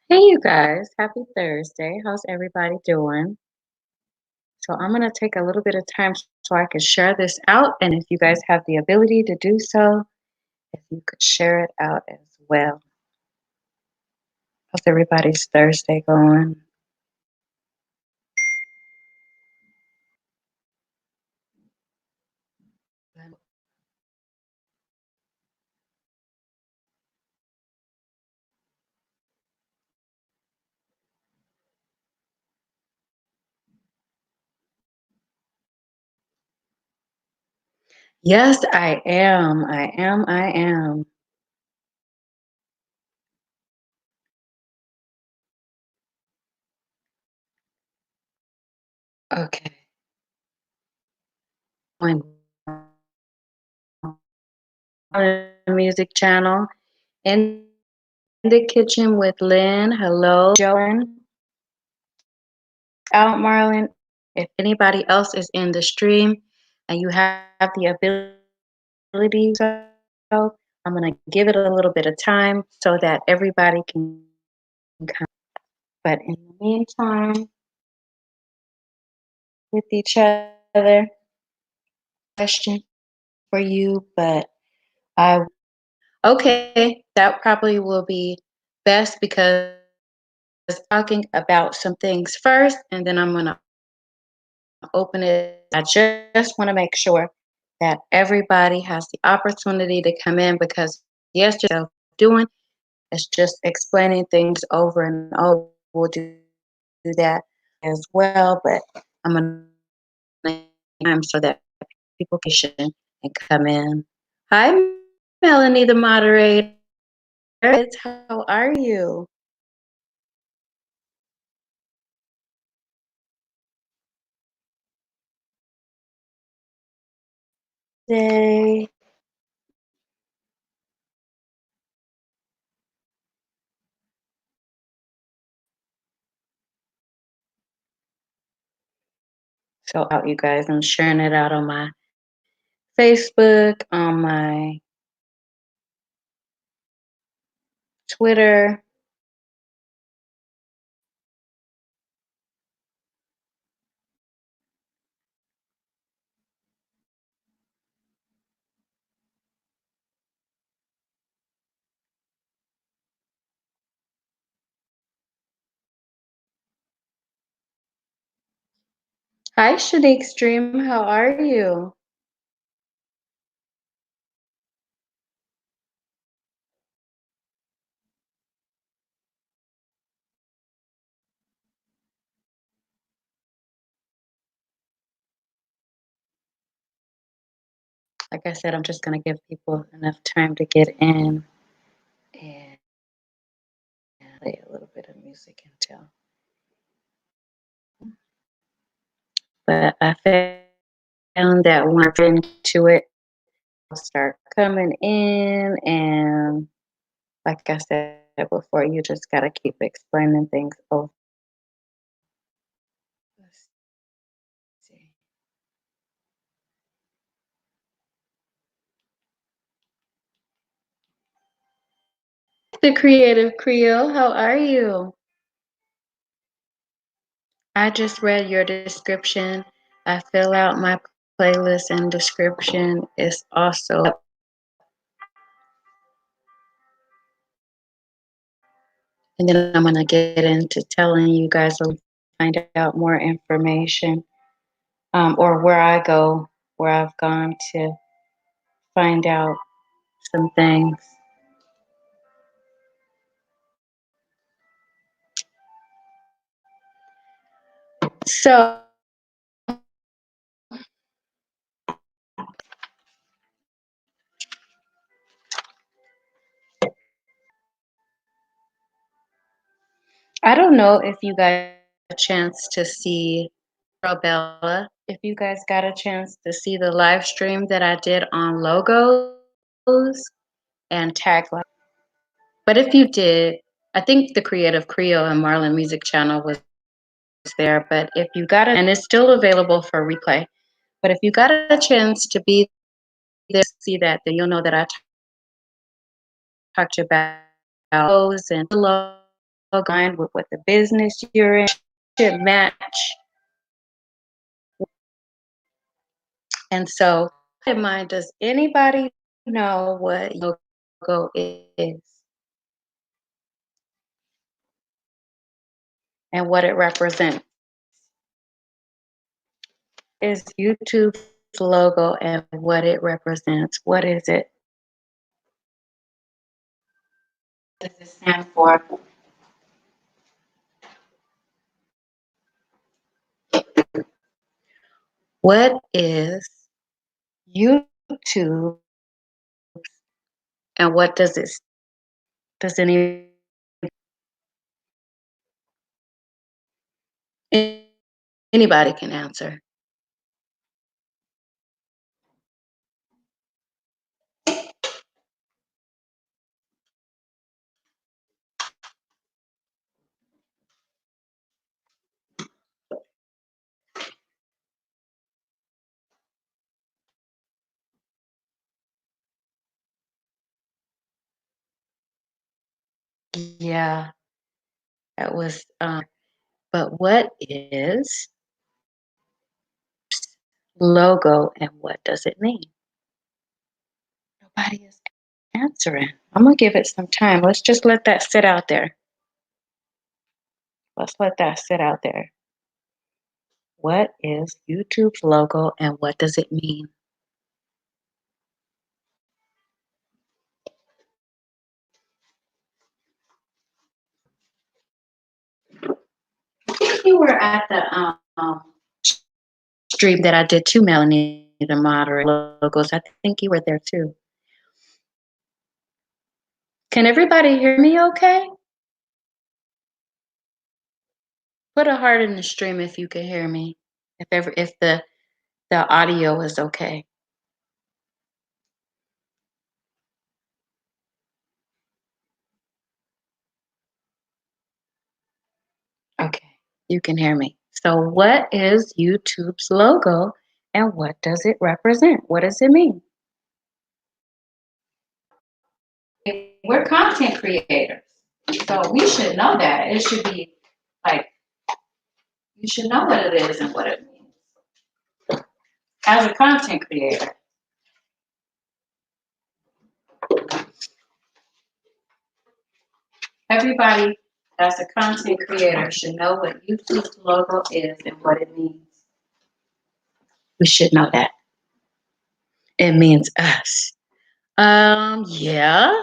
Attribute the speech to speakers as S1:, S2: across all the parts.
S1: Hey, you guys, happy Thursday. How's everybody doing? So, I'm going to take a little bit of time so I can share this out. And if you guys have the ability to do so, if you could share it out as well. How's everybody's Thursday going? Yes, I am. I am. Okay. On the music channel in the kitchen with Lynn. Hello, Joan. Out, Marlon. If anybody else is in the stream and you have the ability, so I'm going to give it a little bit of time so that everybody can come. But in the meantime, with each other, question for you, but I okay, that probably will be best because talking about some things first, and then I'm going to open it. I just want to make sure that everybody has the opportunity to come in because yesterday doing is just explaining things over and over. We'll do that as well, but I'm going to time so that people can and come in. Hi, Melanie, the moderator. How are you? Today. So out, you guys. I'm sharing it out on my Facebook, on my Twitter. Hi, Shanique Stream. How are you? Like I said, I'm just going to give people enough time to get in and play a little bit of music until. But I found that when I get into it, I'll start coming in. And like I said before, you just got to keep explaining things over. Let's see. The Creative Creole, how are you? I just read your description. I fill out my playlist and description is also up. And then I'm going to get into telling you guys to find out more information, or where I go, where I've gone to find out some things. So I don't know if you guys got a chance to see Bella, if you guys got a chance to see the live stream that I did on logos and tagline. But if you did, I think the Creative Creole and Marlon Music channel was there. But if you got it, and it's still available for replay. But if you got a chance to be there, see that, then you'll know that I talked about those and the logo with what the business you're in should match. And so, in mind, does anybody know what logo is and what it represents? Is YouTube's logo and what it represents? What is it? What does it stand for? What is YouTube and what does it? Does anybody can answer? Yeah, that was. But what is logo and what does it mean? Nobody is answering. I'm gonna give it some time. Let's just let that sit out there. Let's let that sit out there. What is YouTube's logo and what does it mean? I think you were at the stream that I did too, Melanie, the moderate logos. I think you were there too. Can everybody hear me okay? Put a heart in the stream if you can hear me. If the audio is okay. Okay, you can hear me. So what is YouTube's logo and what does it represent? What does it mean? We're content creators, so we should know that. It should be like, you should know what it is and what it means. As a content creator, everybody as a content creator should know what YouTube's logo is and what it means. We should know that. It means us. Yeah,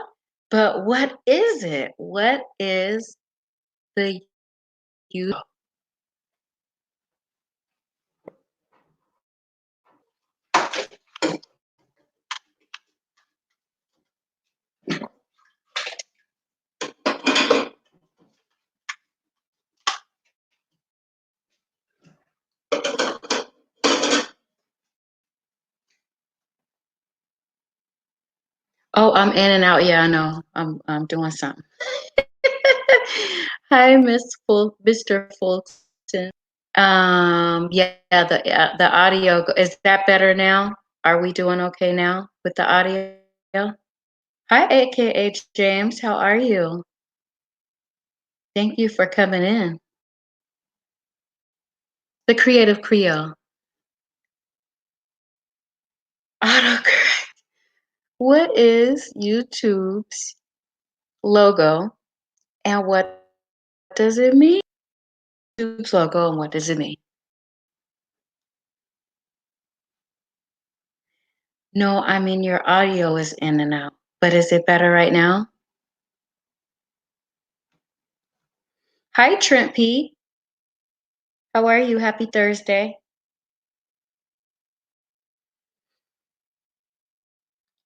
S1: but what is it? What is the you? Oh, I'm in and out. Yeah, I know. I'm doing something. Hi, Mr. Fulton. Yeah, the audio is that better now? Are we doing okay now with the audio? Hi, AKA James. How are you? Thank you for coming in. The Creative Creole. Autocorrect. What is YouTube's logo and what does it mean? YouTube's logo and what does it mean? No, I mean your audio is in and out, but is it better right now? Hi, Trent P. How are you? Happy Thursday.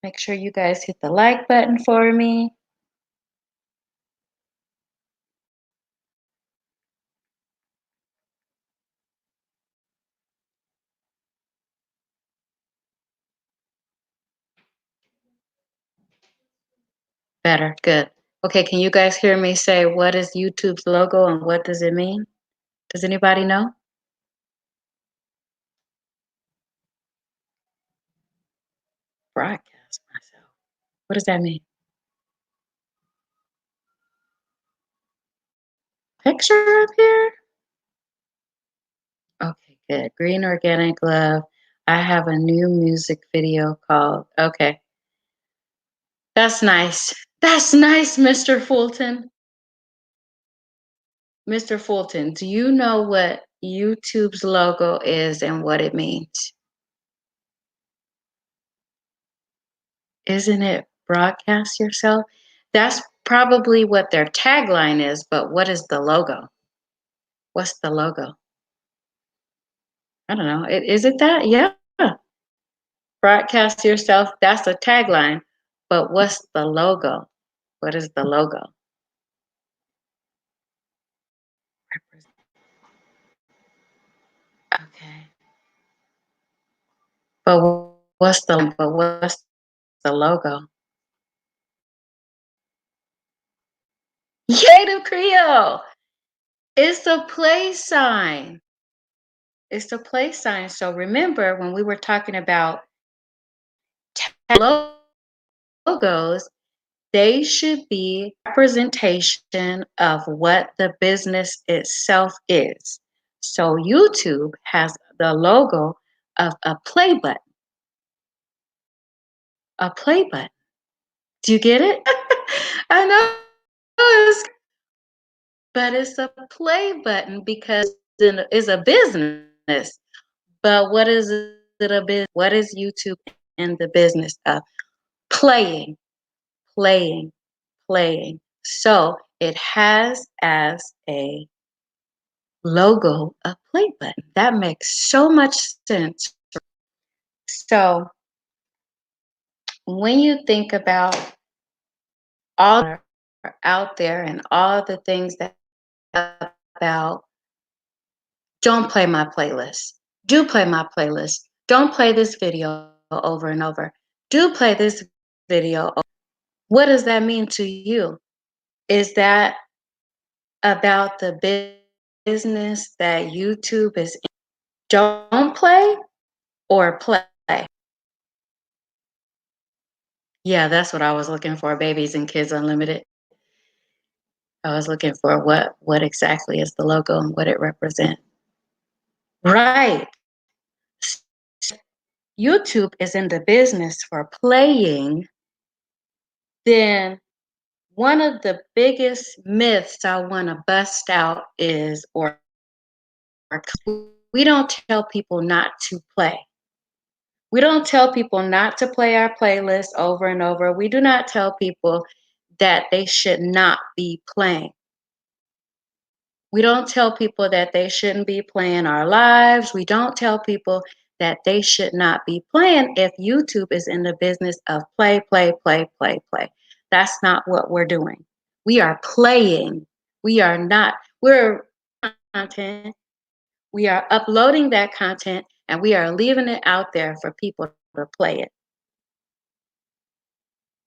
S1: Make sure you guys hit the like button for me. Better, good. Okay, can you guys hear me say what is YouTube's logo and what does it mean? Does anybody know? Broadcast myself. What does that mean? Picture up here? Okay, good. Green Organic Love. I have a new music video called, okay. That's nice. That's nice, Mr. Fulton. Mr. Fulton, do you know what YouTube's logo is and what it means? Isn't it broadcast yourself? That's probably what their tagline is, but what is the logo? What's the logo? I don't know. Is it that? Yeah. Broadcast yourself. That's a tagline. But what's the logo? What is the logo? Okay. But what's the logo? Native Creole. It's a play sign. It's the play sign. So remember when we were talking about logos, they should be representation of what the business itself is. So YouTube has the logo of a play button, a play button. Do you get it? I know but it's a play button because it's a business. But what is it a business? What is YouTube in the business of? Playing, playing, playing. So it has as a logo a play button. That makes so much sense. So when you think about all that are out there and all the things that about don't play my playlist. Do play my playlist. Don't play this video over and over. Do play this video. What does that mean to you? Is that about the business that YouTube is in? Don't play or play? Yeah, that's what I was looking for. Babies and Kids Unlimited. I was looking for what exactly is the logo and what it represents. Right. YouTube is in the business for playing, then one of the biggest myths I want to bust out is, or we don't tell people not to play. We don't tell people not to play our playlist over and over. We do not tell people that they should not be playing. We don't tell people that they shouldn't be playing our lives. We don't tell people that they should not be playing if YouTube is in the business of play, play, play, play, play. That's not what we're doing. We are playing. We are not, we're content. We are uploading that content and we are leaving it out there for people to play it.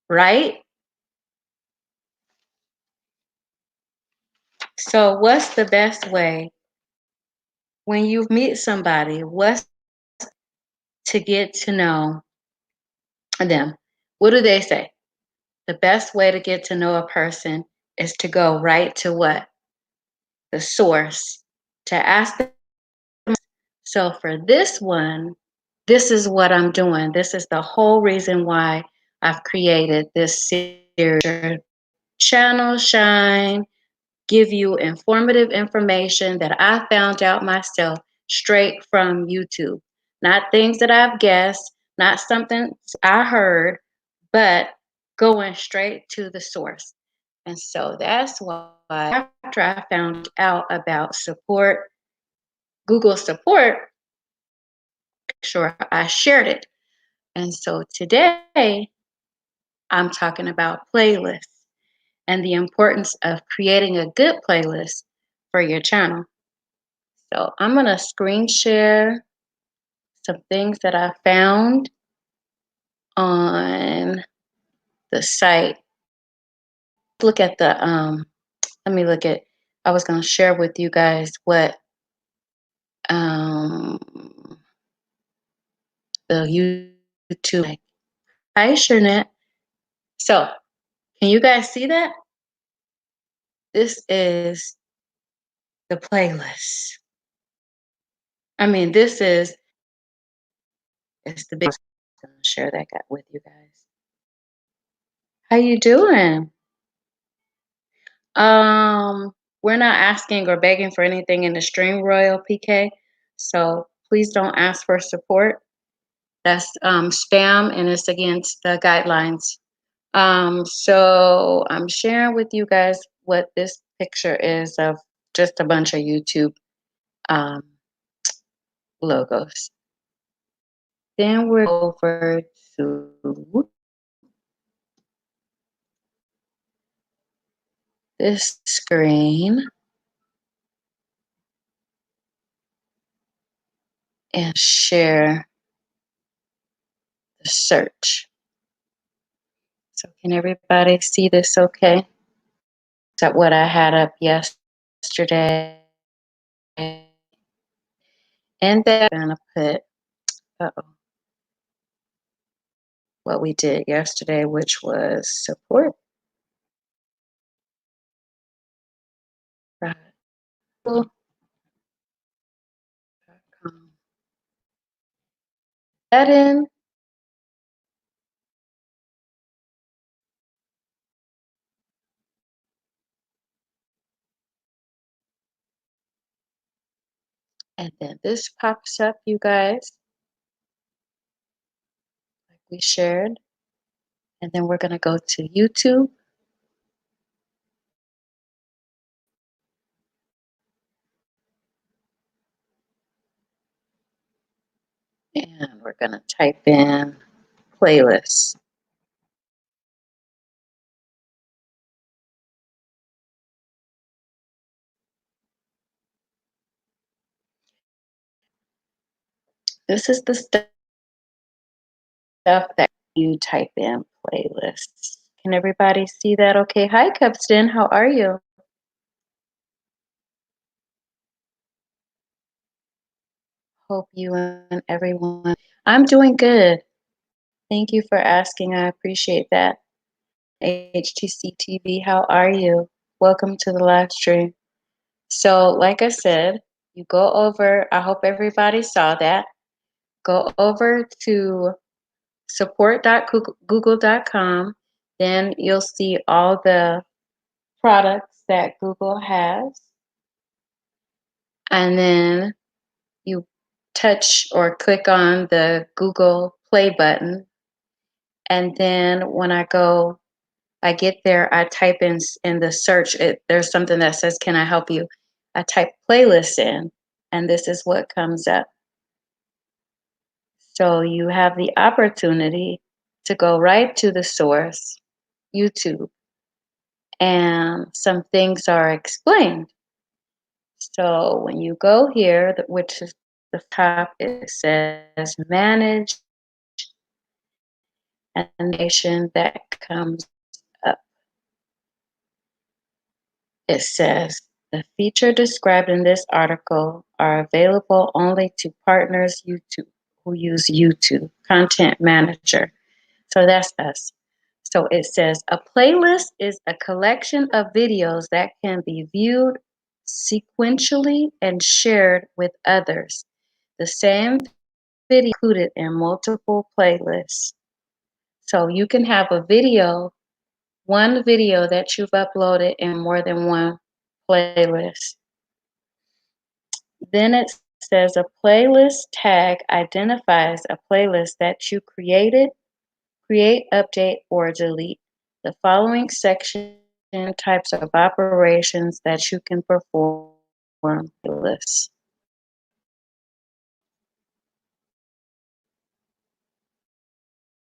S1: Right? So, what's the best way when you meet somebody? What's to get to know them? What do they say? The best way to get to know a person is to go right to what? The source. To ask them. So, for this one, this is what I'm doing. This is the whole reason why I've created this series. Channel Shine, give you informative information that I found out myself straight from YouTube. Not things that I've guessed, not something I heard, but going straight to the source. And so that's why after I found out about support, Google support, sure I shared it. And so today I'm talking about playlists and the importance of creating a good playlist for your channel. So I'm going to screen share some things that I found on the site. Look at the, let me look at, I was going to share with you guys what um, the YouTube. Hi, Shernette. So can you guys see that? This is the playlist. I mean, this is, it's the big, I'm going to share that with you guys. How you doing? We're not asking or begging for anything in the stream, Royal PK. So please don't ask for support. That's spam and it's against the guidelines. So I'm sharing with you guys what this picture is of just a bunch of YouTube logos. Then we're over to this screen and share the search. So can everybody see this okay? Is that what I had up yesterday? And then I'm gonna put what we did yesterday, which was support. That in. And then this pops up, you guys, like we shared. And then we're gonna go to YouTube. And we're gonna type in playlist. This is the stuff that you type in playlists. Can everybody see that okay? Hi, Cupston, how are you? Hope you and everyone. I'm doing good. Thank you for asking. I appreciate that. HTC TV, how are you? Welcome to the live stream. So, like I said, you go over, I hope everybody saw that. Go over to support.google.com. Then you'll see all the products that Google has. And then you touch or click on the Google Play button. And then when I get there, I type in the search, there's something that says, can I help you? I type playlist in, and this is what comes up. So you have the opportunity to go right to the source, YouTube, and some things are explained. So when you go here, which is the top, it says manage animation that comes up. It says the feature described in this article are available only to partners YouTube who use YouTube Content Manager. So that's us. So it says a playlist is a collection of videos that can be viewed sequentially and shared with others. The same video included in multiple playlists. So you can have a video, one video that you've uploaded in more than one playlist. Then it says a playlist tag identifies a playlist that you created, create, update, or delete. The following section types of operations that you can perform playlists.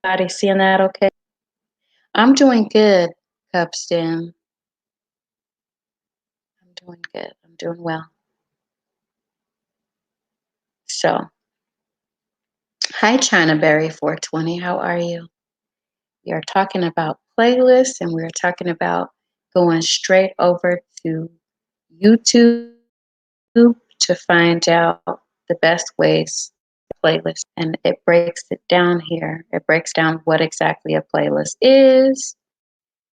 S1: Everybody seeing that okay? I'm doing good, Cupstem. I'm doing good. I'm doing well. So, hi, Chinaberry 420. How are you? We are talking about playlists and we're talking about going straight over to YouTube to find out the best ways to playlist. And it breaks it down here. It breaks down what exactly a playlist is.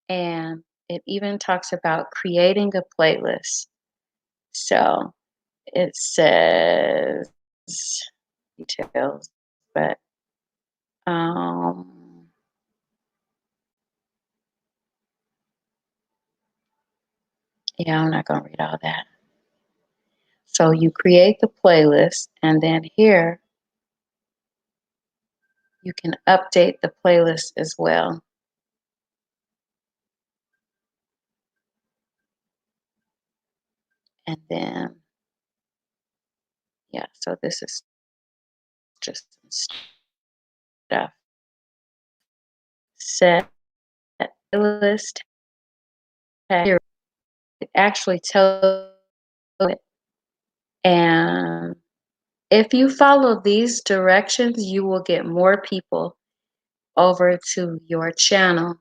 S1: And it even talks about creating a playlist. So it says details, but yeah, I'm not gonna read all that. So you create the playlist, and then here you can update the playlist as well. And then, yeah, so this is just some stuff. Set playlist here. It actually tells it. And if you follow these directions, you will get more people over to your channel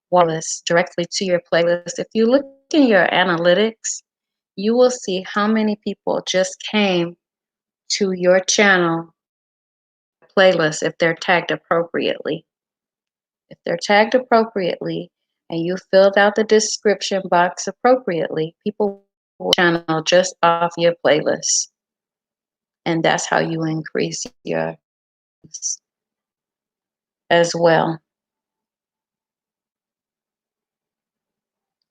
S1: wireless directly to your playlist. If you look in your analytics, you will see how many people just came to your channel playlist if they're tagged appropriately. If they're tagged appropriately and you filled out the description box appropriately, people will channel just off your playlist. And that's how you increase your as well.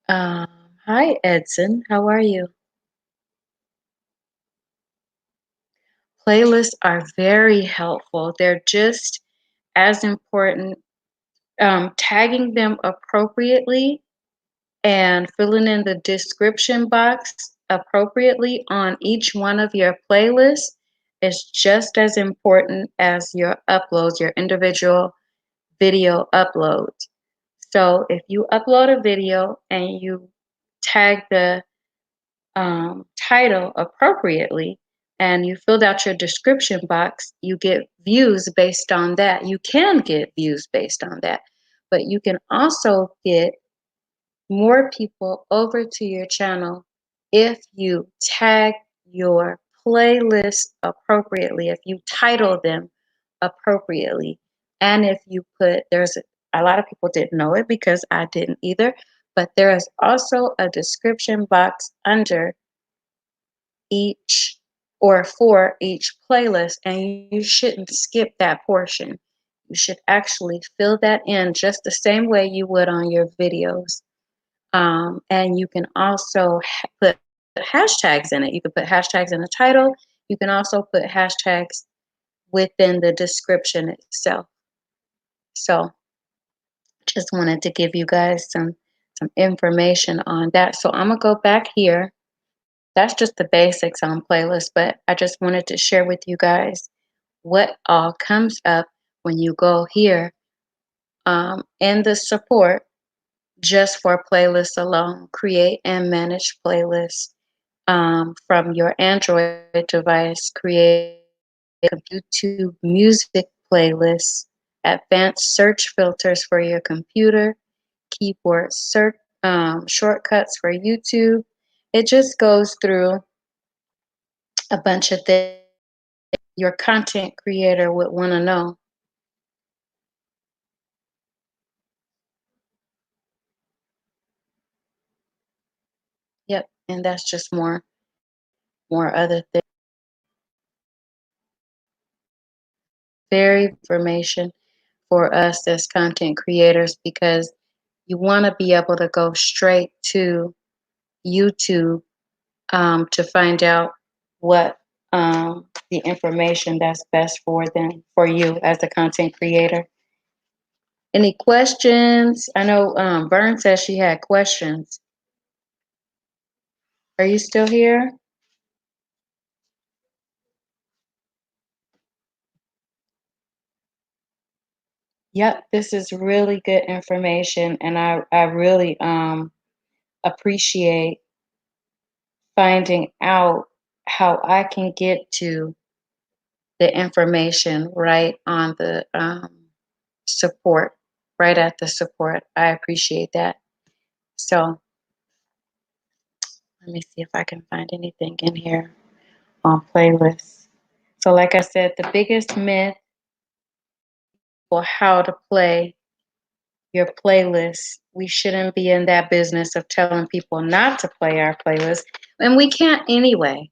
S1: Hi, Edson. How are you? Playlists are very helpful. They're just as important. Tagging them appropriately and filling in the description box appropriately on each one of your playlists is just as important as your uploads, your individual video uploads. So if you upload a video and you tag the title appropriately and you filled out your description box, you get views based on that. You can get views based on that, but you can also get more people over to your channel if you tag your playlist appropriately, if you title them appropriately, and if you put, there's a lot of people didn't know it because I didn't either, but there is also a description box under each or for each playlist, and you shouldn't skip that portion. You should actually fill that in just the same way you would on your videos. And you can also put hashtags in it. You can put hashtags in the title. You can also put hashtags within the description itself. So just wanted to give you guys some information on that. So I'm gonna go back here. That's just the basics on playlists, but I just wanted to share with you guys what all comes up when you go here in the support just for playlists alone. Create and manage playlists from your Android device. Create a YouTube music playlist. Advanced search filters for your computer. Keyboard search shortcuts for YouTube. It just goes through a bunch of things your content creator would want to know. Yep, and that's just more other things. very information for us as content creators because you want to be able to go straight to YouTube to find out what the information that's best for them, for you as a content creator. Any questions? I know Vern says she had questions. Are you still here? Yep, this is really good information, and I really appreciate finding out how I can get to the information right on the support, right at the support. I appreciate that. So let me see if I can find anything in here on playlists. So, like I said, the biggest myth for how to play your playlist, we shouldn't be in that business of telling people not to play our playlist. And we can't anyway,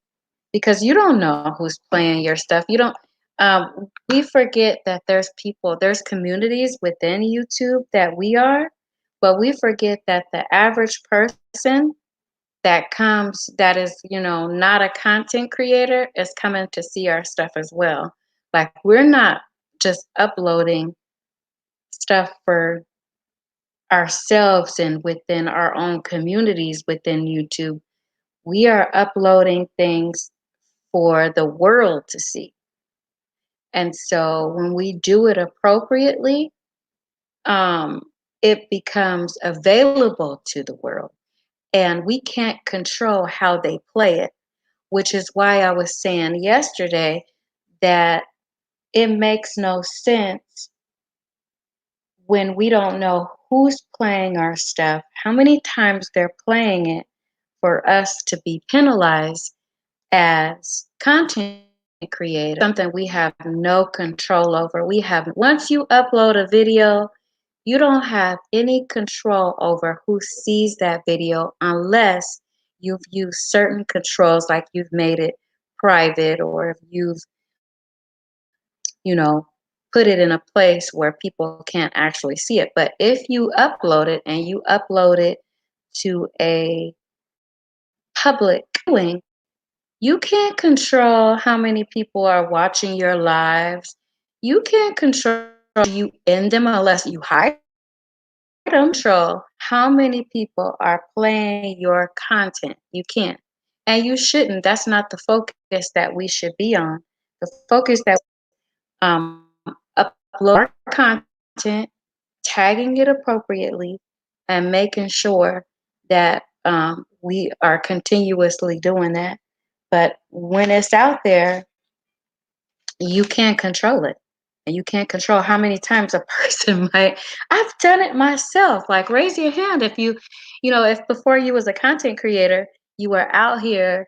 S1: because you don't know who's playing your stuff. You don't, we forget that there's people, there's communities within YouTube that we are, but we forget that the average person that comes that is not a content creator is coming to see our stuff as well. Like we're not just uploading stuff for ourselves and within our own communities within YouTube. We are uploading things for the world to see. And so when we do it appropriately, um, it becomes available to the world. And we can't control how they play it, which is why I was saying yesterday that it makes no sense when we don't know who's playing our stuff, how many times they're playing it for us to be penalized as content creators, something we have no control over. We have, once you upload a video, you don't have any control over who sees that video unless you've used certain controls, like you've made it private, or if you've, you know, put it in a place where people can't actually see it. But if you upload it and you upload it to a public viewing, you can't control how many people are watching your lives. You can't control you end them unless you hide them. Control how many people are playing your content. You can't. And you shouldn't. That's not the focus that we should be on. The focus that um, upload our content, tagging it appropriately, and making sure that we are continuously doing that. But when it's out there, you can't control it. And you can't control how many times a person might. I've done it myself. Like, raise your hand if if before you was a content creator, you were out here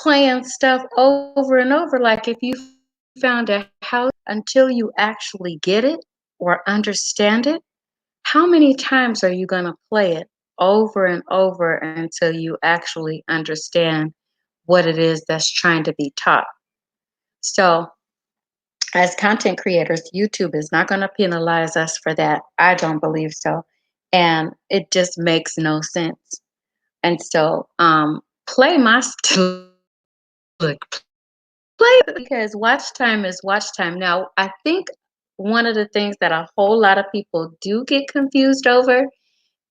S1: playing stuff over and over. Like, if you found a house until you actually get it or understand it, how many times are you going to play it over and over until you actually understand what it is that's trying to be taught? So, as content creators, YouTube is not going to penalize us for that. I don't believe so. And it just makes no sense. And so, play my look, play because watch time is watch time. Now, I think one of the things that a whole lot of people do get confused over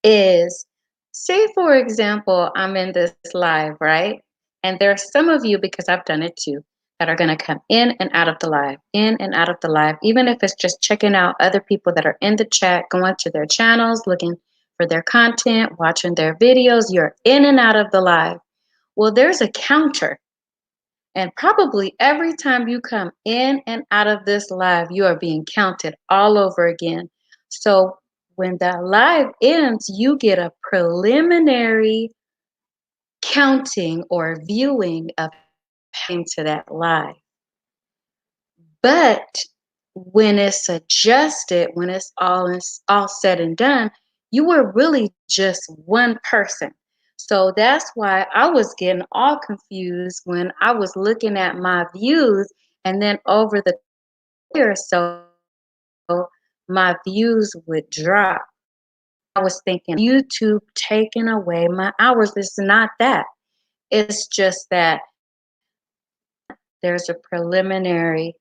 S1: is, say, for example, I'm in this live, right? And there are some of you, because I've done it too, that are going to come in and out of the live, in and out of the live, even if it's just checking out other people that are in the chat, going to their channels, looking for their content, watching their videos. You're in and out of the live. Well, there's a counter. And probably every time you come in and out of this live, you are being counted all over again. So when that live ends, you get a preliminary counting or viewing of to that live. But when it's adjusted, when it's all said and done, you were really just one person. So that's why I was getting all confused when I was looking at my views, and then over the or so my views would drop. I was thinking, YouTube taking away my hours. It's not that. It's just that there's a preliminary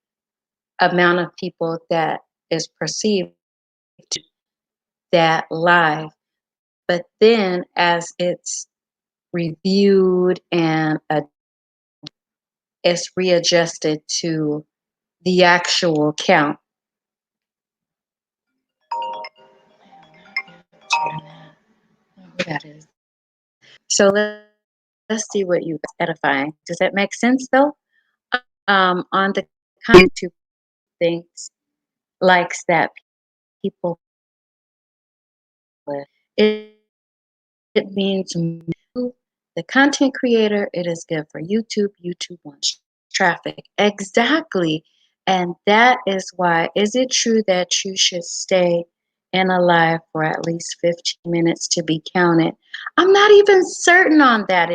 S1: amount of people that is perceived that live. But then as it's reviewed and it's readjusted to the actual count. That is. So let's see what you edifying. Does that make sense though? On the YouTube thinks likes that people with. It means the content creator, it is good for YouTube. YouTube wants traffic. Exactly. And that is why, is it true that you should stay in a live for at least 15 minutes to be counted? I'm not even certain on that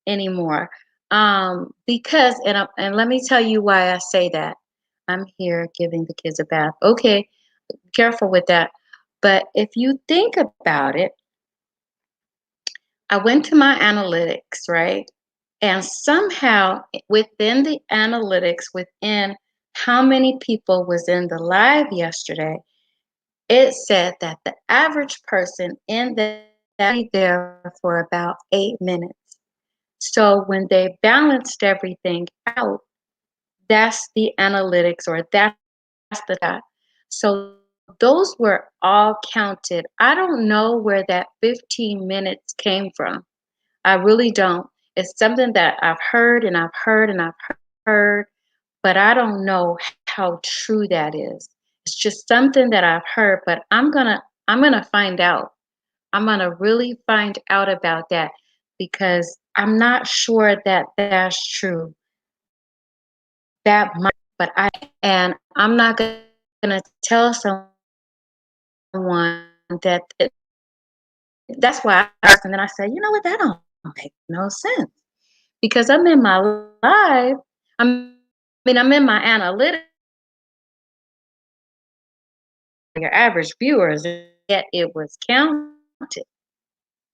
S1: anymore. Because, and let me tell you why I say that. I'm here giving the kids a bath. Okay, careful with that. But if you think about it, I went to my analytics, right? And somehow within the analytics, within how many people was in the live yesterday, it said that the average person in there for about 8 minutes. So when they balanced everything out, that's the analytics, or that's the dot. So those were all counted. I don't know where that 15 minutes came from. I really don't. It's something that I've heard and I've heard and I've heard, but I don't know how true that is. It's just something that I've heard, but I'm gonna find out. I'm gonna really find out about that because I'm not sure that that's true. That might, but I'm not gonna tell someone that that's why I asked, and then I said, you know what, that don't make no sense. Because I'm in my live, I'm in my analytics, your average viewers, yet it was counted.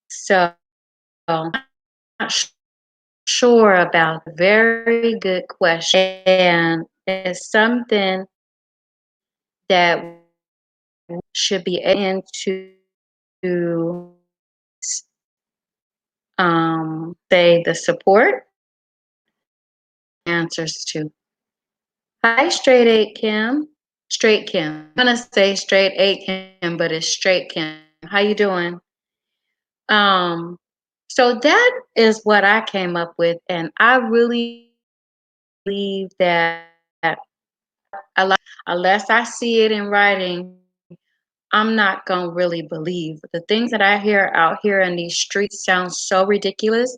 S1: So I'm not sure about the very good question. And it's something that should be into say the support answers to. Hi, Straight 8 Kim. Straight Kim. I'm gonna say Straight 8 Kim, but it's Straight Kim. How you doing? Um, so that is what I came up with, and I really believe that unless I see it in writing, I'm not gonna really believe. The things that I hear out here in these streets sound so ridiculous.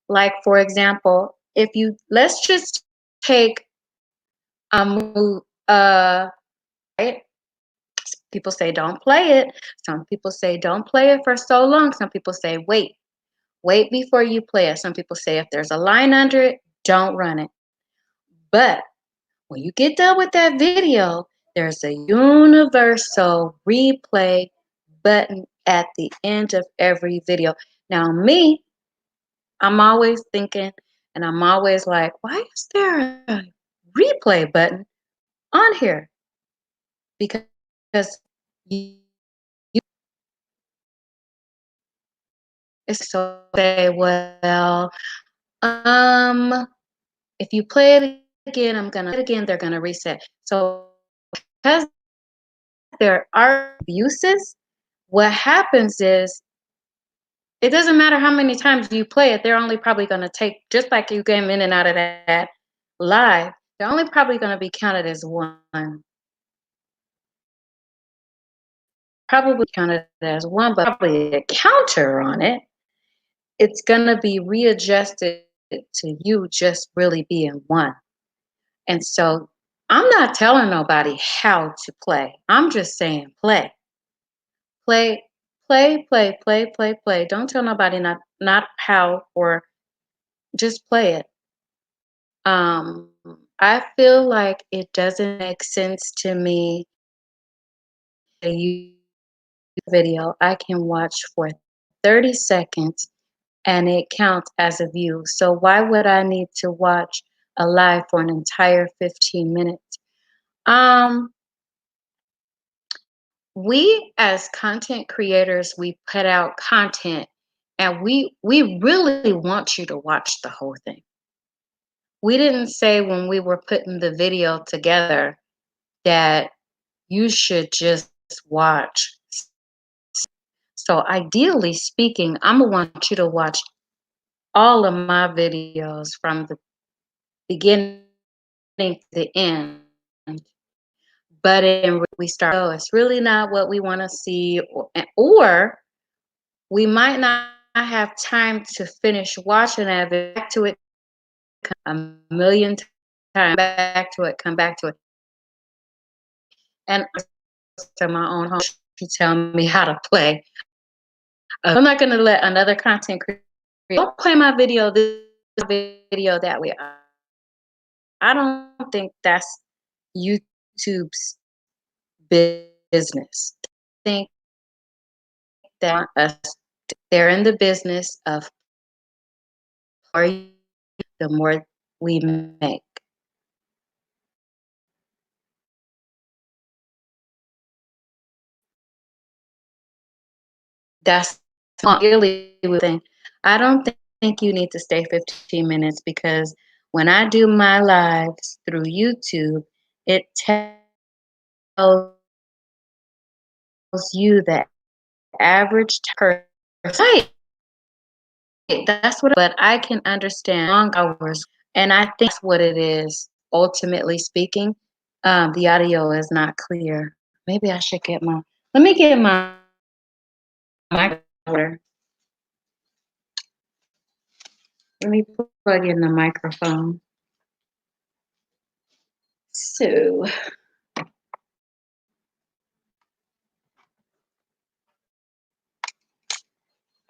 S1: Like, for example, if you let's just take a move, right? People say don't play it. Some people say don't play it for so long. Some people say wait before you play it. Some people say if there's a line under it, don't run it. But when you get done with that video, there's a universal replay button at the end of every video. Now, me, I'm always thinking, and I'm always like, why is there a replay button on here? Because you, it's so say, well, um, if you play it again, they're gonna reset. So because there are abuses, what happens is it doesn't matter how many times you play it, they're only probably gonna take, just like you came in and out of that live, they're only probably gonna be counted as one. Probably counted as one, but probably a counter on it. It's gonna be readjusted to you just really being one. And so I'm not telling nobody how to play. I'm just saying play. Play, play. Don't tell nobody not how, or just play it. Um I feel like it doesn't make sense to me a YouTube video I can watch for 30 seconds and it counts as a view. So why would I need to watch a live for an entire 15 minutes? Um, we as content creators, we put out content and we really want you to watch the whole thing. We didn't say when we were putting the video together that you should just watch. So ideally speaking, I'm gonna want you to watch all of my videos from the beginning to the end. But we start, oh, it's really not what we want to see, or we might not have time to finish watching it, back to it a million times, back to it, come back to it. And to my own home, she tell me how to play. I'm not gonna let another content creator don't play my video this video that way. I don't think that's YouTube's business. I think that they're in the business of the more we make. That's really the thing. I don't think you need to stay 15 minutes because when I do my lives through YouTube, it tells you the average person. Right. That's what, but I can understand long hours, and I think that's what it is. Ultimately speaking, the audio is not clear. Maybe I should get my. Let me get my microphone. Let me plug in the microphone. So,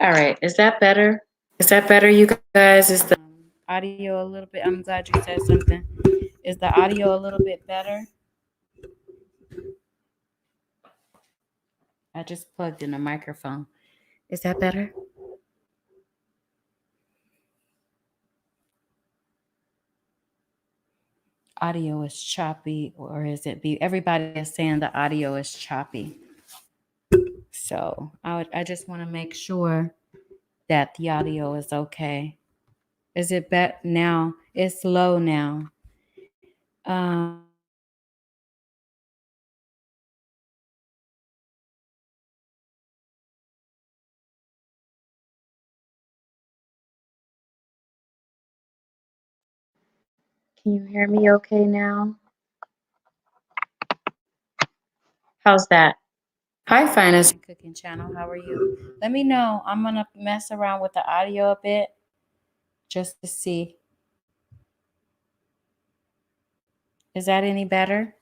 S1: all right, is that better? Is that better, you guys? Is the audio a little bit? I'm glad you said something. Is the audio a little bit better? I just plugged in a microphone. Is that better? Audio is choppy, or is it be? Everybody is saying the audio is choppy. So I just want to make sure that the audio is okay. Is it better now? It's low now. Um, can you hear me okay now? How's that? Hi, Finest Cooking Channel. How are you? Let me know. I'm going to mess around with the audio a bit just to see. Is that any better?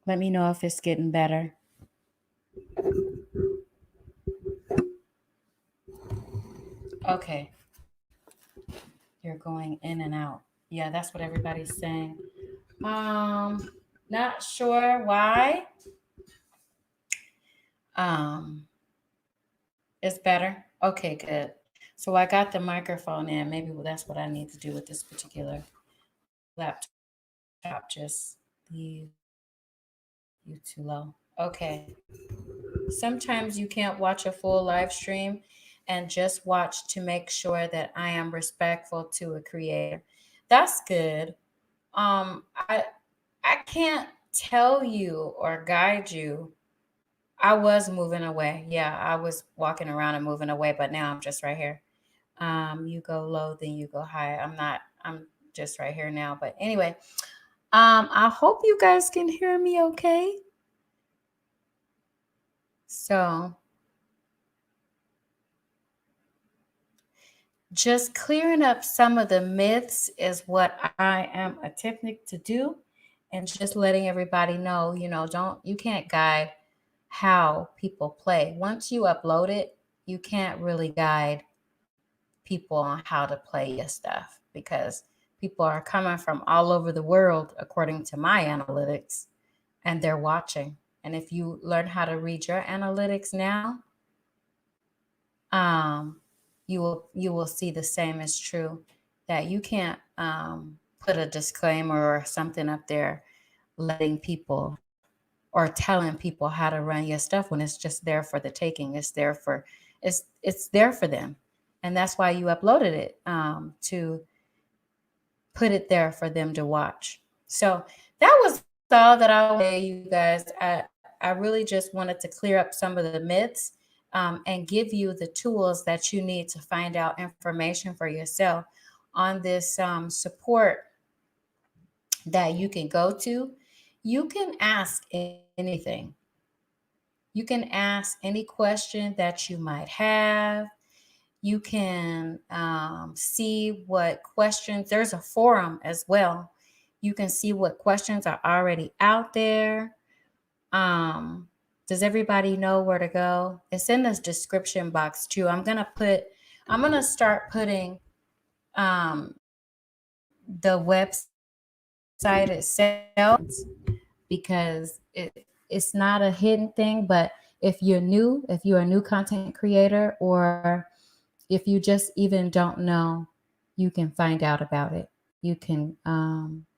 S1: Let me know if it's getting better. Okay. You're going in and out. Yeah, that's what everybody's saying. Not sure why. Um, it's better. Okay, good. So I got the microphone in. Maybe that's what I need to do with this particular laptop. Just leave you too low. Okay. Sometimes you can't watch a full live stream and just watch to make sure that I am respectful to a creator. That's good. I can't tell you or guide you. I was moving away. Yeah, I was walking around and moving away, but now I'm just right here. You go low, then you go high. I'm just right here now. But anyway, I hope you guys can hear me okay. So just clearing up some of the myths is what I am attempting to do. And just letting everybody know, you can't guide how people play. Once you upload it, you can't really guide people on how to play your stuff because
S2: People are coming from all over the world, according to my analytics, and they're watching. And if you learn how to read your analytics now, um, you will see the same is true. That you can't put a disclaimer or something up there letting people or telling people how to run your stuff when it's just there for the taking. It's there for them, and that's why you uploaded it, to put it there for them to watch. So that was all that I wanted to say, you guys. I really just wanted to clear up some of the myths, and give you the tools that you need to find out information for yourself on this support that you can go to. You can ask anything. You can ask any question that you might have. You can see what questions, there's a forum as well. You can see what questions are already out there. Um, does everybody know where to go? It's in this description box too. I'm gonna start putting the website itself, because it's not a hidden thing. But if you're a new content creator, or if you just even don't know, you can find out about it. You can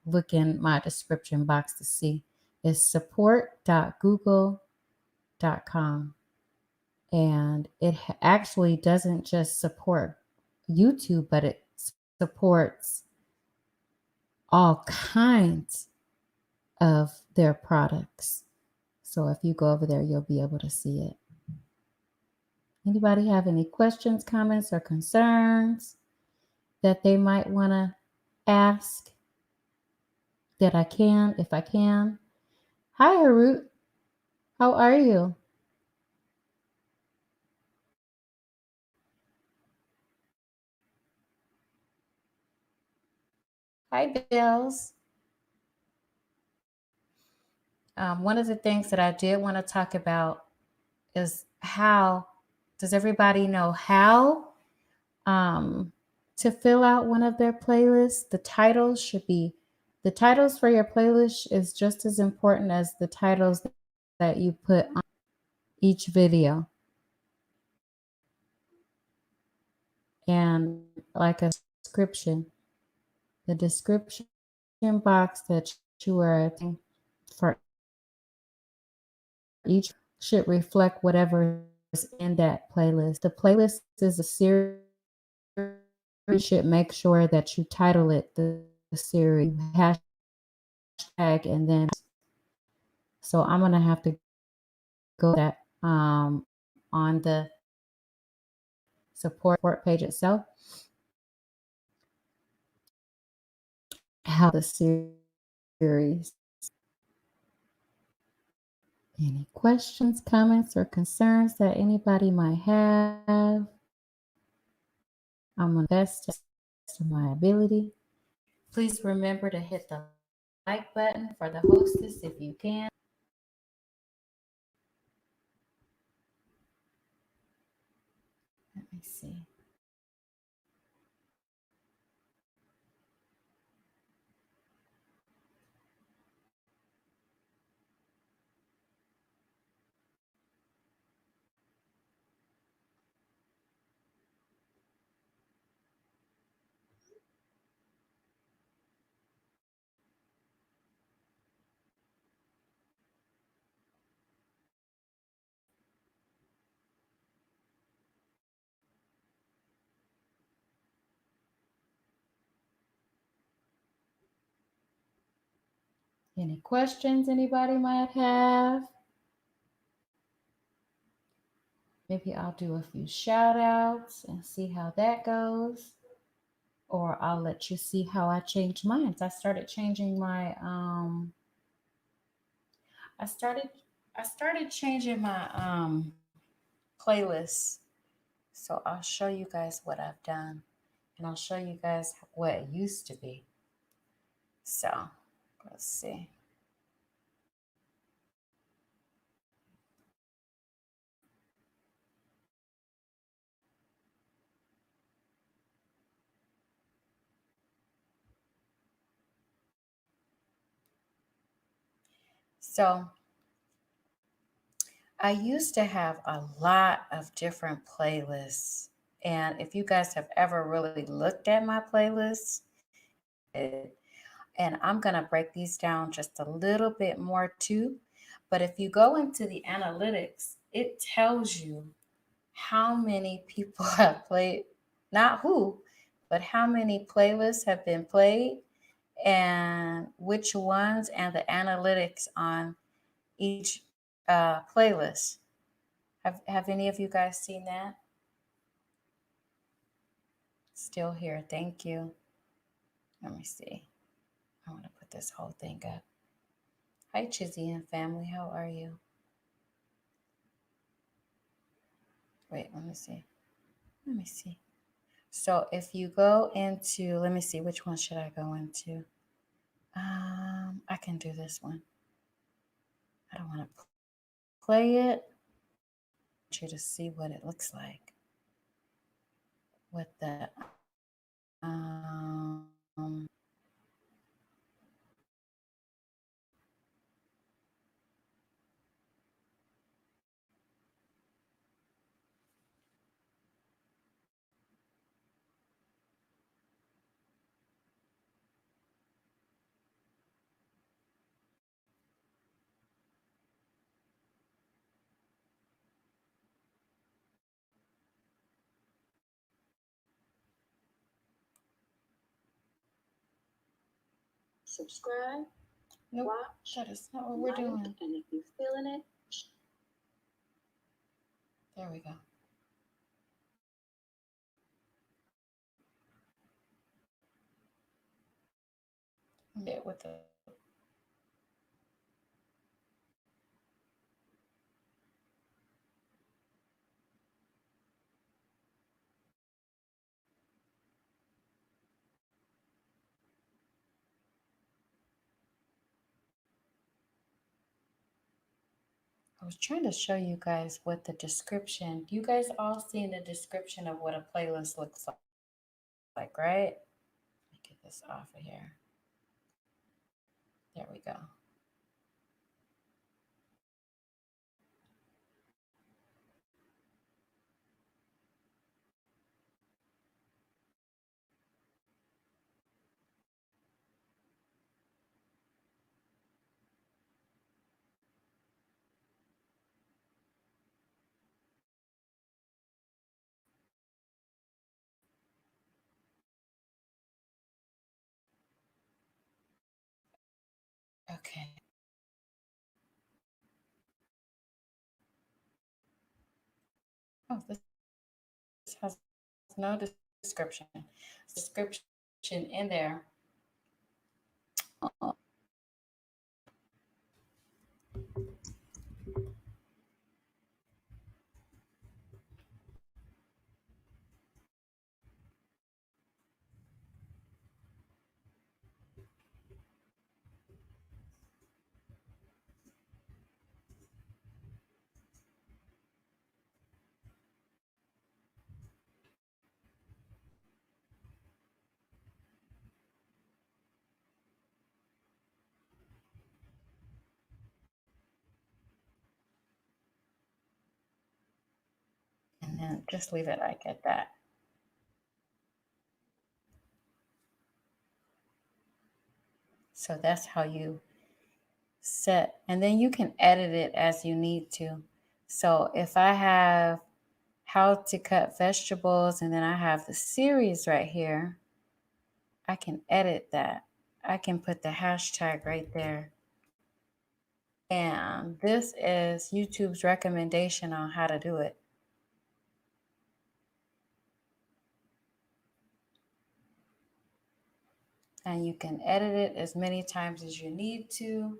S2: look in my description box to see. It's support.google.com. And it actually doesn't just support YouTube, but it supports all kinds of their products. So if you go over there, you'll be able to see it. Anybody have any questions, comments, or concerns that they might want to ask that if I can? Hi, Harut. How are you? Hi, Bells. One of the things that I did want to talk about is how, does everybody know how to fill out one of their playlists? The titles for your playlist is just as important as the titles that you put on each video. And like a description, the description box that you are for each should reflect whatever is in that playlist. The playlist is a series. You should make sure that you title it the series hashtag, and then so I'm gonna have to go that on the support page itself, how the series. Any questions, comments, or concerns that anybody might have? I'm going to best to my ability. Please remember to hit the like button for the hostess if you can. Let me see. Any questions anybody might have? Maybe I'll do a few shout outs and see how that goes. Or I'll let you see how I changed mine. I started changing my I started changing my playlist. So I'll show you guys what I've done, and I'll show you guys what it used to be. So let's see. So I used to have a lot of different playlists. And if you guys have ever really looked at my playlists, and I'm going to break these down just a little bit more too. But if you go into the analytics, it tells you how many people have played, not who, but how many playlists have been played and which ones, and the analytics on each playlist. Have any of you guys seen that? Still here. Thank you. Let me see. I want to put this whole thing up. Hi, Chizzy and family. How are you? Wait, let me see. Let me see. So if you go into, let me see, which one should I go into? I can do this one. I don't want to play it. I want you to see what it looks like with the um
S1: Subscribe,
S2: nope,
S1: watch,
S2: that is not what we're
S1: like,
S2: doing.
S1: and if you're feeling it,
S2: There we go. Get with the I was trying to show you guys what the description. You guys all seen the description of what a playlist looks like, right? Let me get this off of here. There we go. Okay. Oh, this has no description. Description in there. And then just leave it like at that. So that's how you set, and then you can edit it as you need to. So if I have how to cut vegetables and then I have the series right here, I can edit that. I can put the hashtag right there. And this is YouTube's recommendation on how to do it. And you can edit it as many times as you need to.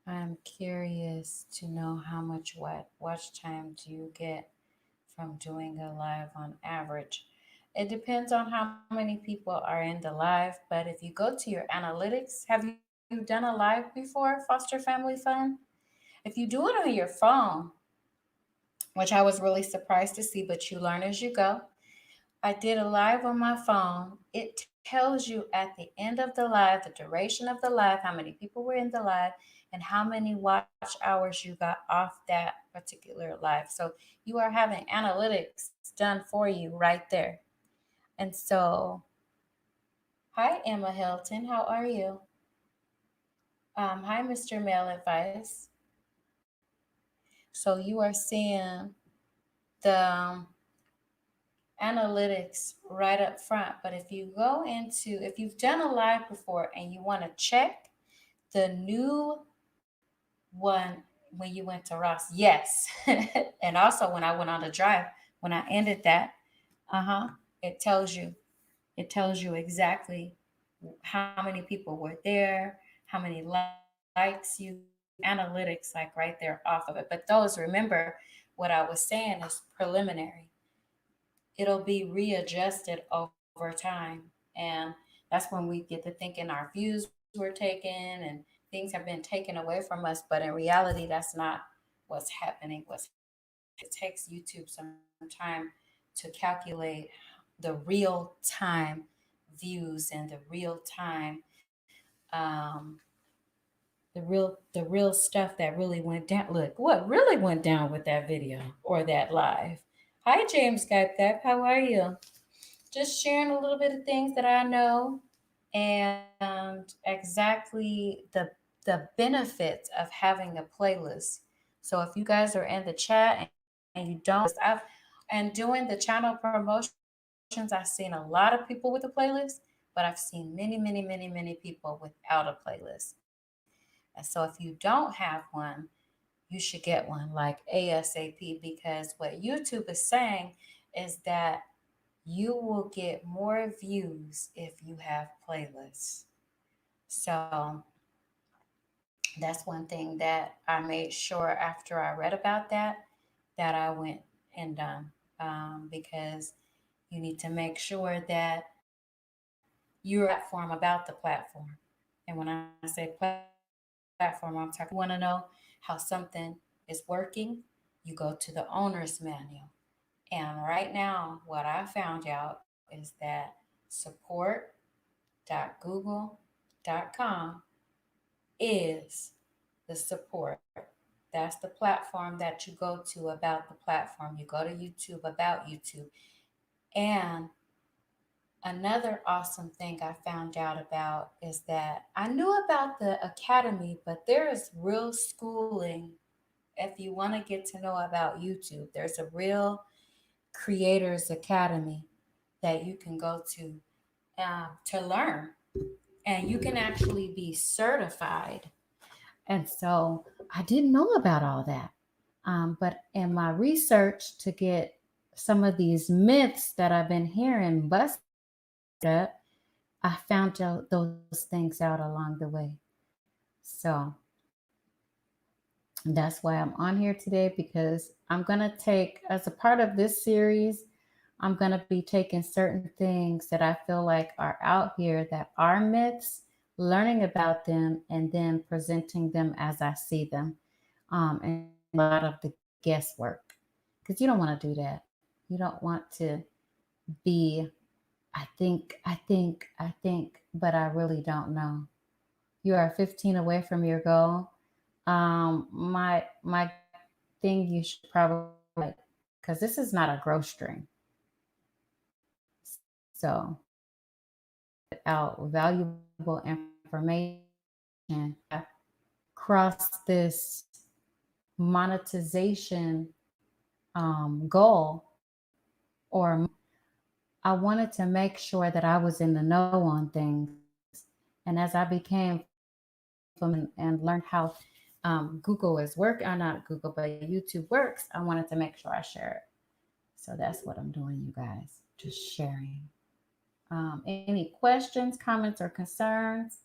S2: I'm curious to know how much watch time do you get from doing a live on average. It depends on how many people are in the live, but if you go to your analytics, have you done a live before, Foster Family Fun? If you do it on your phone, which I was really surprised to see, but you learn as you go. I did a live on my phone. It tells you at the end of the live, the duration of the live, how many people were in the live, and how many watch hours you got off that particular live. So you are having analytics done for you right there. And so, hi, Emma Hilton. How are you? Hi, Mr. Mail Advice. So you are seeing the analytics right up front. But if you go into, if you've done a live before and you want to check the new one when you went to Ross, yes. And also when I went on the drive, when I ended that, it tells you exactly how many people were there, how many likes you, analytics like right there off of it. But those, remember what I was saying is preliminary. It'll be readjusted over time. And that's when we get to thinking our views were taken and things have been taken away from us. But in reality, that's not what's happening. It takes YouTube some time to calculate the real time views and the real time um, the real stuff that really went down. Look, what really went down with that video or that live. Hi, James Skype. How are you? Just sharing a little bit of things that I know and exactly the benefits of having a playlist. So if you guys are in the chat and you don't, I've and doing the channel promotions, I've seen a lot of people with a playlist, but I've seen many, many, many, many people without a playlist. And so if you don't have one, you should get one like ASAP, because what YouTube is saying is that you will get more views if you have playlists. So that's one thing that I made sure after I read about that, that I went and done, because you need to make sure that you're platform about the platform. And when I say platform, I'm talking, you want to know how something is working, you go to the owner's manual. And right now, what I found out is that support.google.com is the support. That's the platform that you go to about the platform. You go to YouTube about YouTube. And another awesome thing I found out about is that I knew about the academy, but there is real schooling. If you want to get to know about YouTube, there's a real creators academy that you can go to learn, and you can actually be certified. And so I didn't know about all that. But in my research to get some of these myths that I've been hearing busted up, I found out those things out along the way. So that's why I'm on here today, because I'm going to take, as a part of this series, I'm going to be taking certain things that I feel like are out here that are myths, learning about them, and then presenting them as I see them. And a lot of the guesswork, because you don't want to do that. You don't want to be, I think, but I really don't know. You are 15 away from your goal. My thing you should probably, because this is not a growth string. So out valuable information across this monetization goal, or I wanted to make sure that I was in the know on things. And as I became and learned how Google is not Google, but YouTube works, I wanted to make sure I share it. So that's what I'm doing, you guys, just sharing. Any questions, comments, or concerns?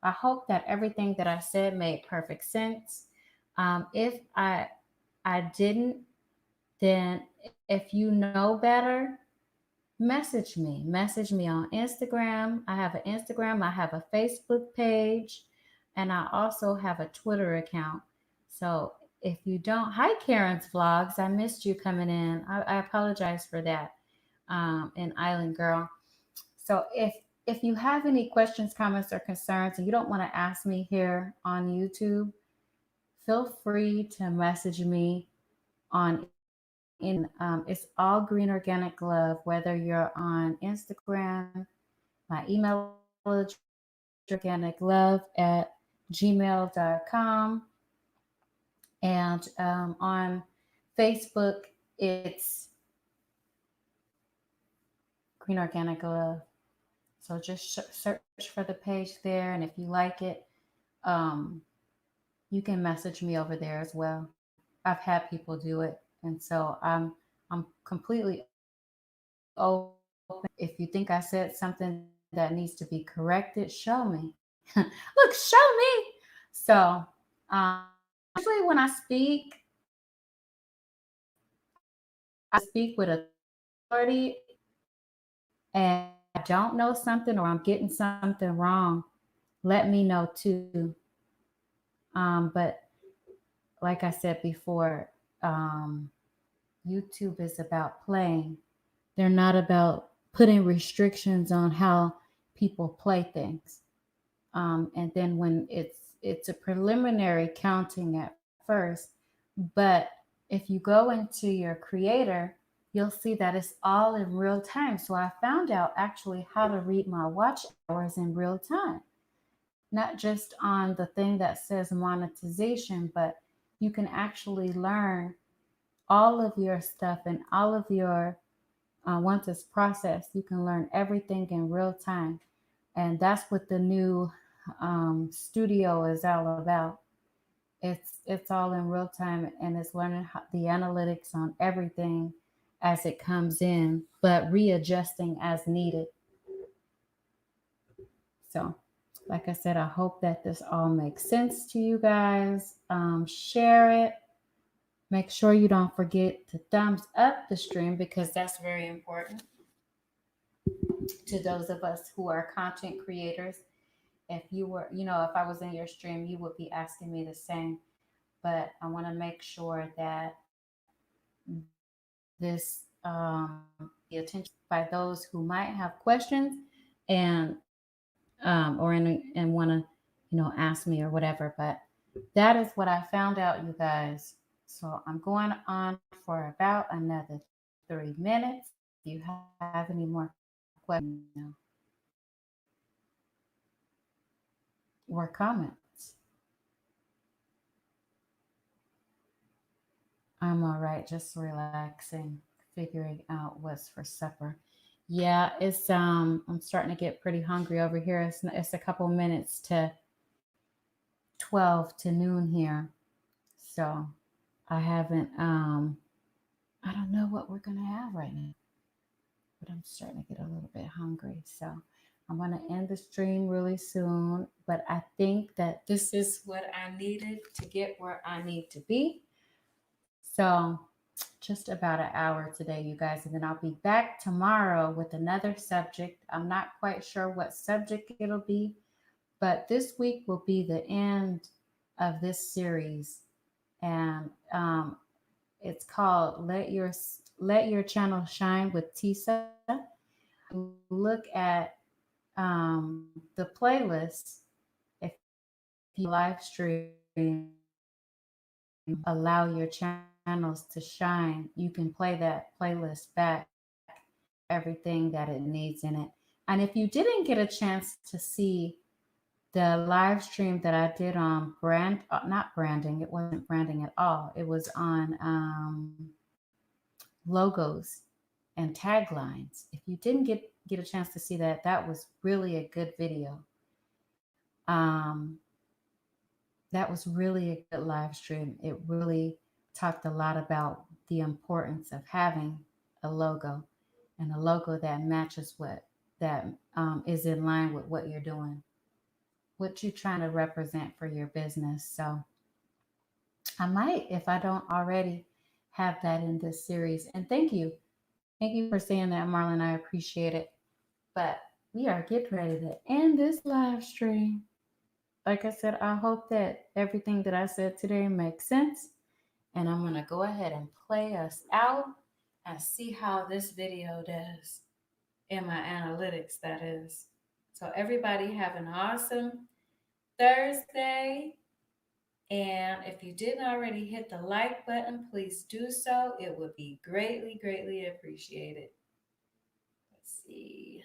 S2: I hope that everything that I said made perfect sense. If I didn't, then if you know better, message me. Message me on Instagram. I have an Instagram. I have a Facebook page, and I also have a Twitter account. So if you don't, hi Karen's Vlogs. I missed you coming in. I apologize for that. And Island Girl. So if you have any questions, comments, or concerns, and you don't want to ask me here on YouTube, feel free to message me on it's all green organic love, whether you're on Instagram. My email is organiclove@gmail.com. And on Facebook, it's Green Organic Love. So just search for the page there. And if you like it, um, you can message me over there as well. I've had people do it. And so I'm completely open. If you think I said something that needs to be corrected, show me. Look, show me. So um, usually when I speak with authority, and I don't know something or I'm getting something wrong, let me know too. But like I said before, YouTube is about playing. They're not about putting restrictions on how people play things. And then when it's a preliminary counting at first, but if you go into your creator, you'll see that it's all in real time. So I found out actually how to read my watch hours in real time, not just on the thing that says monetization, but you can actually learn all of your stuff and all of your once it's processed, you can learn everything in real time. And that's what the new studio is all about. It's all in real time, and it's learning the analytics on everything as it comes in, but readjusting as needed. So, like I said, I hope that this all makes sense to you guys. Share it. Make sure you don't forget to thumbs up the stream because that's very important to those of us who are content creators. If you were, if I was in your stream, you would be asking me the same. But I want to make sure that this the attention by those who might have questions and and want to ask me or whatever. But that is what I found out, you guys. So I'm going on for about another 3 minutes. If you have any more questions or comments, I'm all right, just relaxing, figuring out what's for supper. Yeah, it's I'm starting to get pretty hungry over here. It's a couple minutes to 12 to noon here. So I haven't I don't know what we're gonna have right now, but I'm starting to get a little bit hungry. So I'm gonna end the stream really soon. But I think that this is what I needed to get where I need to be. So just about an hour today, you guys, and then I'll be back tomorrow with another subject. I'm not quite sure what subject it'll be, but this week will be the end of this series, and it's called "Let Your Channel Shine" with Tisa. Look at the playlist. If you live stream, allow your channels to shine, you can play that playlist back, everything that it needs in it. And if you didn't get a chance to see the live stream that I did on not branding, it wasn't branding at all. It was on logos and taglines. If you didn't get a chance to see that, that was really a good video. That was really a good live stream. It really talked a lot about the importance of having a logo and a logo that matches that is in line with what you're doing, what you're trying to represent for your business. So I might, if I don't already, have that in this series. And thank you. Thank you for saying that, Marlon. I appreciate it. But we are getting ready to end this live stream. Like I said, I hope that everything that I said today makes sense. And I'm going to go ahead and play us out and see how this video does in my analytics, that is. So everybody have an awesome Thursday. And if you didn't already hit the like button, please do so. It would be greatly, greatly appreciated. Let's see.